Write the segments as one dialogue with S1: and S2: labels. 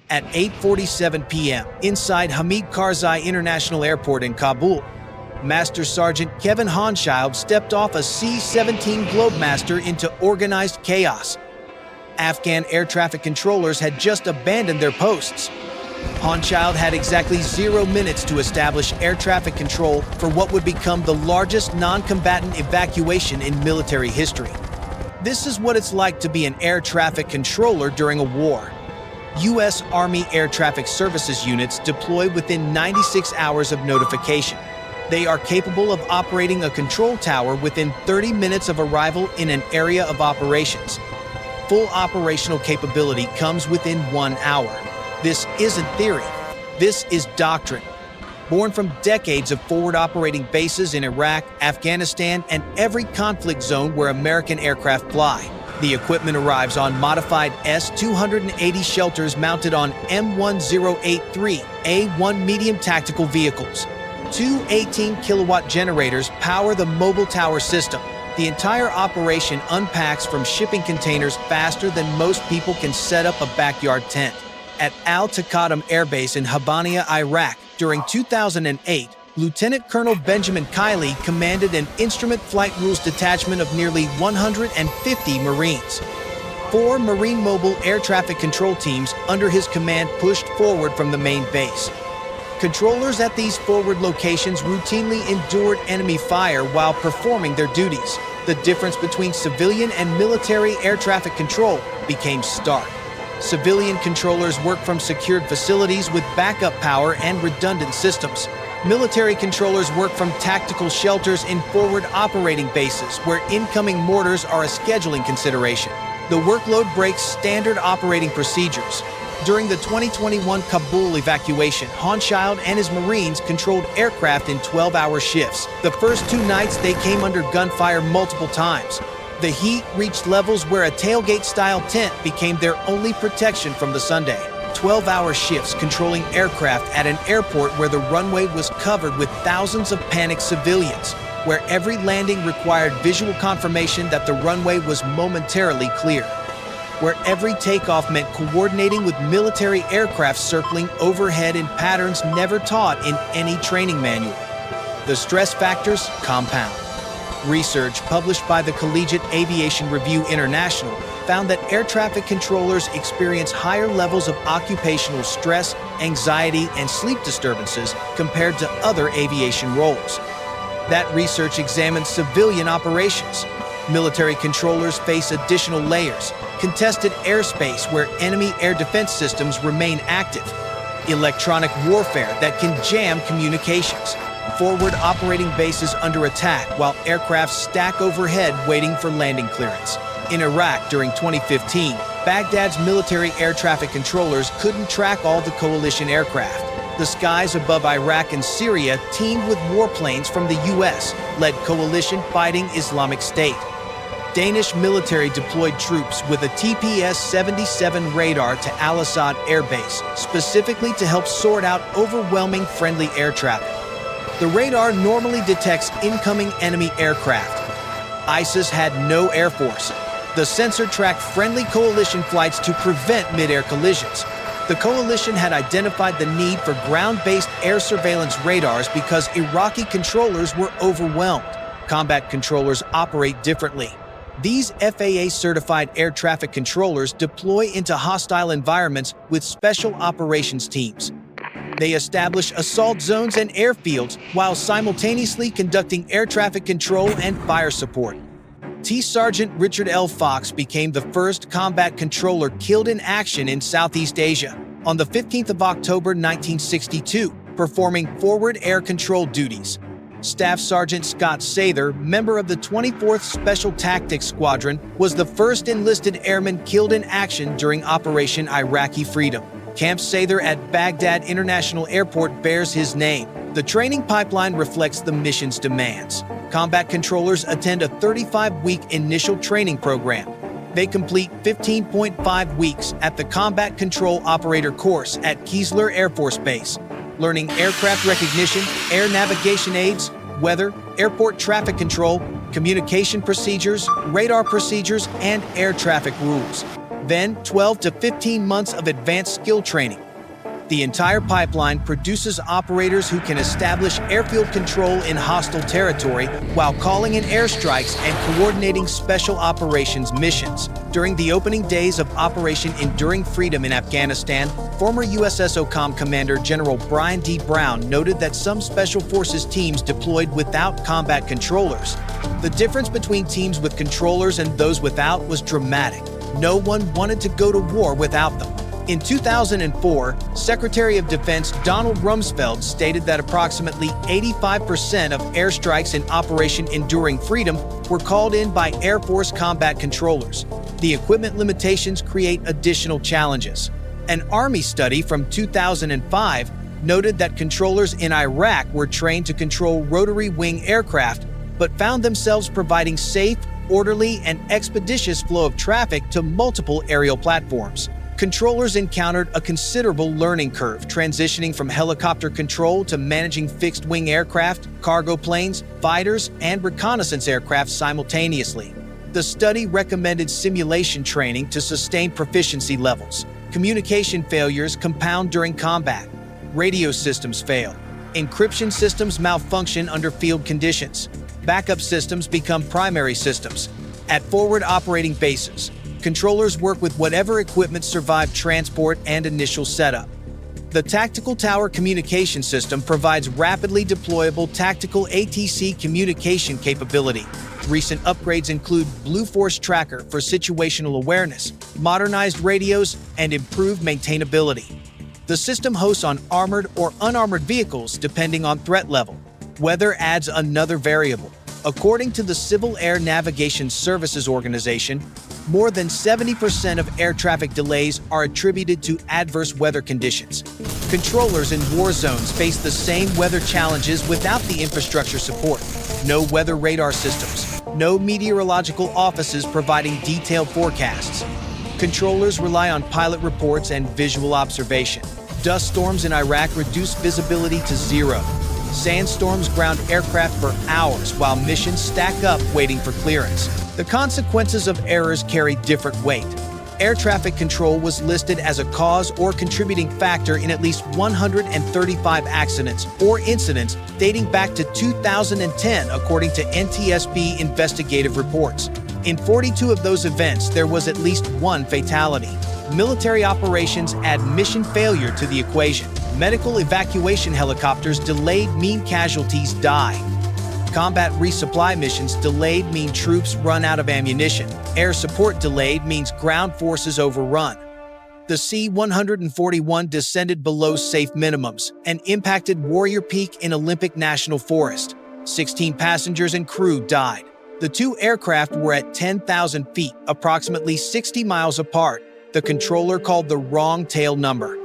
S1: At 8:47 p.m., inside Hamid Karzai International Airport in Kabul, Master Sergeant Kevin Hanschild stepped off a C-17 Globemaster into organized chaos. Afghan air traffic controllers had just abandoned their posts. Hanschild had exactly 0 minutes to establish air traffic control for what would become the largest non-combatant evacuation in military history. This is what it's like to be an air traffic controller during a war. U.S. Army Air Traffic Services units deploy within 96 hours of notification. They are capable of operating a control tower within 30 minutes of arrival in an area of operations. Full operational capability comes within 1 hour. This isn't theory. This is doctrine. Born from decades of forward operating bases in Iraq, Afghanistan, and every conflict zone where American aircraft fly. The equipment arrives on modified S-280 shelters mounted on M1083 A1 medium tactical vehicles. Two 18-kilowatt generators power the mobile tower system. The entire operation unpacks from shipping containers faster than most people can set up a backyard tent. At Al-Taqaddum Air Base in Habaniya, Iraq, during 2008, Lieutenant Colonel Benjamin Kiley commanded an instrument flight rules detachment of nearly 150 Marines. 4 Marine Mobile Air Traffic Control teams under his command pushed forward from the main base. Controllers at these forward locations routinely endured enemy fire while performing their duties. The difference between civilian and military air traffic control became stark. Civilian controllers work from secured facilities with backup power and redundant systems. Military controllers work from tactical shelters in forward operating bases where incoming mortars are a scheduling consideration. The workload breaks standard operating procedures. During the 2021 Kabul evacuation, Hanschild and his Marines controlled aircraft in 12-hour shifts. The first 2 nights they came under gunfire multiple times. The heat reached levels where a tailgate-style tent became their only protection from the Sunday. 12-hour shifts controlling aircraft at an airport where the runway was covered with thousands of panicked civilians, where every landing required visual confirmation that the runway was momentarily clear, where every takeoff meant coordinating with military aircraft circling overhead in patterns never taught in any training manual. The stress factors compound. Research published by the Collegiate Aviation Review International found that air traffic controllers experience higher levels of occupational stress, anxiety, and sleep disturbances compared to other aviation roles. That research examined civilian operations. Military controllers face additional layers: contested airspace where enemy air defense systems remain active, electronic warfare that can jam communications, forward operating bases under attack while aircraft stack overhead waiting for landing clearance. In Iraq during 2015, Baghdad's military air traffic controllers couldn't track all the coalition aircraft. The skies above Iraq and Syria teemed with warplanes from the U.S., led coalition fighting Islamic State. Danish military deployed troops with a TPS-77 radar to Al-Assad Air Base, specifically to help sort out overwhelming friendly air traffic. The radar normally detects incoming enemy aircraft. ISIS had no air force. The sensor tracked friendly coalition flights to prevent mid-air collisions. The coalition had identified the need for ground-based air surveillance radars because Iraqi controllers were overwhelmed. Combat controllers operate differently. These FAA-certified air traffic controllers deploy into hostile environments with special operations teams. They establish assault zones and airfields while simultaneously conducting air traffic control and fire support. Sergeant Richard L. Fox became the first combat controller killed in action in Southeast Asia on the 15th of October 1962, performing forward air control duties. Staff Sergeant Scott Sather, member of the 24th Special Tactics Squadron, was the first enlisted airman killed in action during Operation Iraqi Freedom. Camp Sather at Baghdad International Airport bears his name. The training pipeline reflects the mission's demands. Combat controllers attend a 35-week initial training program. They complete 15.5 weeks at the Combat Control Operator course at Keesler Air Force Base, learning aircraft recognition, air navigation aids, weather, airport traffic control, communication procedures, radar procedures, and air traffic rules. Then 12 to 15 months of advanced skill training. The entire pipeline produces operators who can establish airfield control in hostile territory while calling in airstrikes and coordinating special operations missions. During the opening days of Operation Enduring Freedom in Afghanistan, former USSOCOM Commander General Brian D. Brown noted that some Special Forces teams deployed without combat controllers. The difference between teams with controllers and those without was dramatic. No one wanted to go to war without them. In 2004, Secretary of Defense Donald Rumsfeld stated that approximately 85% of airstrikes in Operation Enduring Freedom were called in by Air Force combat controllers. The equipment limitations create additional challenges. An Army study from 2005 noted that controllers in Iraq were trained to control rotary wing aircraft, but found themselves providing safe, orderly, and expeditious flow of traffic to multiple aerial platforms. Controllers encountered a considerable learning curve, transitioning from helicopter control to managing fixed-wing aircraft, cargo planes, fighters, and reconnaissance aircraft simultaneously. The study recommended simulation training to sustain proficiency levels. Communication failures compound during combat. Radio systems fail. Encryption systems malfunction under field conditions. Backup systems become primary systems. At forward operating bases, controllers work with whatever equipment survived transport and initial setup. The Tactical Tower Communication System provides rapidly deployable tactical ATC communication capability. Recent upgrades include Blue Force Tracker for situational awareness, modernized radios, and improved maintainability. The system hosts on armored or unarmored vehicles depending on threat level. Weather adds another variable. According to the Civil Air Navigation Services Organization, more than 70% of air traffic delays are attributed to adverse weather conditions. Controllers in war zones face the same weather challenges without the infrastructure support. No weather radar systems, no meteorological offices providing detailed forecasts. Controllers rely on pilot reports and visual observation. Dust storms in Iraq reduce visibility to zero. Sandstorms ground aircraft for hours while missions stack up waiting for clearance. The consequences of errors carry different weight. Air traffic control was listed as a cause or contributing factor in at least 135 accidents or incidents dating back to 2010, according to NTSB investigative reports. In 42 of those events, there was at least one fatality. Military operations add mission failure to the equation. Medical evacuation helicopters delayed mean casualties die. Combat resupply missions delayed mean troops run out of ammunition. Air support delayed means ground forces overrun. The C-141 descended below safe minimums and impacted Warrior Peak in Olympic National Forest. 16 passengers and crew died. The two aircraft were at 10,000 feet, approximately 60 miles apart. The controller called the wrong tail number.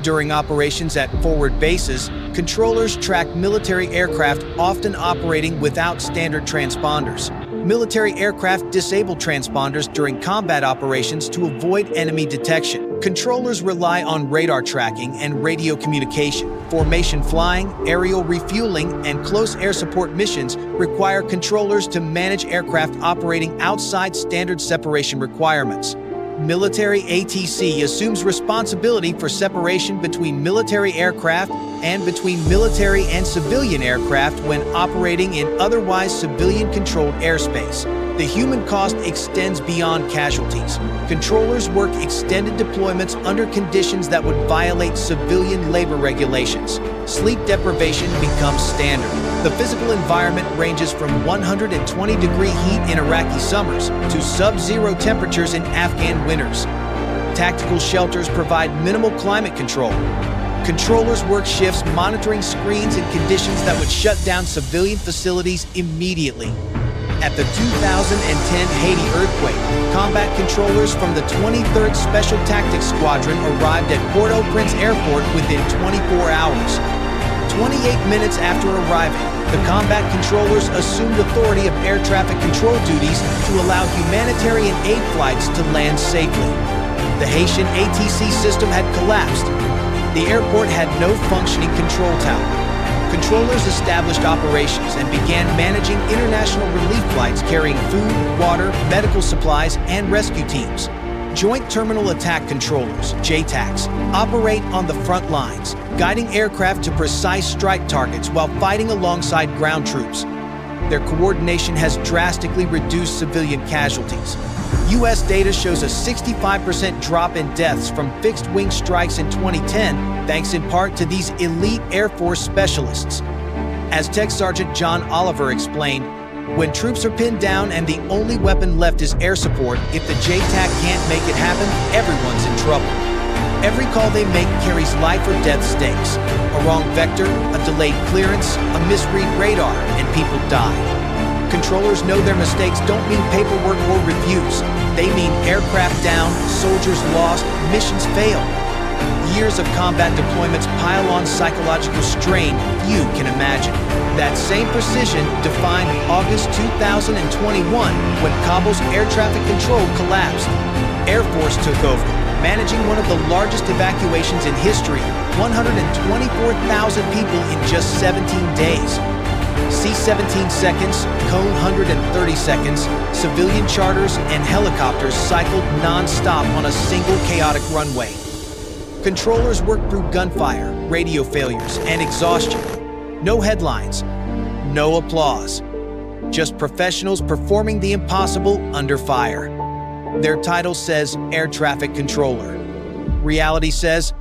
S1: During operations at forward bases, controllers track military aircraft often operating without standard transponders. Military aircraft disable transponders during combat operations to avoid enemy detection. Controllers rely on radar tracking and radio communication. Formation flying, aerial refueling, and close air support missions require controllers to manage aircraft operating outside standard separation requirements. Military ATC assumes responsibility for separation between military aircraft and between military and civilian aircraft when operating in otherwise civilian-controlled airspace. The human cost extends beyond casualties. Controllers work extended deployments under conditions that would violate civilian labor regulations. Sleep deprivation becomes standard. The physical environment ranges from 120-degree heat in Iraqi summers to sub-zero temperatures in Afghan winters. Tactical shelters provide minimal climate control. Controllers work shifts monitoring screens and conditions that would shut down civilian facilities immediately. At the 2010 Haiti earthquake, combat controllers from the 23rd Special Tactics Squadron arrived at Port-au-Prince Airport within 24 hours. 28 minutes after arriving, the combat controllers assumed authority of air traffic control duties to allow humanitarian aid flights to land safely. The Haitian ATC system had collapsed. The airport had no functioning control tower. Controllers established operations and began managing international relief flights carrying food, water, medical supplies, and rescue teams. Joint Terminal Attack Controllers, JTACs, operate on the front lines, guiding aircraft to precise strike targets while fighting alongside ground troops. Their coordination has drastically reduced civilian casualties. U.S. data shows a 65% drop in deaths from fixed-wing strikes in 2010, thanks in part to these elite Air Force specialists. As Tech Sergeant John Oliver explained, when troops are pinned down and the only weapon left is air support, if the JTAC can't make it happen, everyone's in trouble. Every call they make carries life or death stakes. A wrong vector, a delayed clearance, a misread radar, and people die. Controllers know their mistakes don't mean paperwork or reviews. They mean aircraft down, soldiers lost, missions failed. Years of combat deployments pile on psychological strain few can imagine. That same precision defined August 2021 when Kabul's air traffic control collapsed. Air Force took over, managing one of the largest evacuations in history, 124,000 people in just 17 days. C-17 seconds, Cone 130 seconds, civilian charters and helicopters cycled non-stop on a single chaotic runway. Controllers worked through gunfire, radio failures, and exhaustion. No headlines, no applause. Just professionals performing the impossible under fire. Their title says Air Traffic Controller. Reality says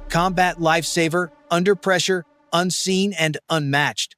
S1: Combat Lifesaver, under pressure, unseen and unmatched.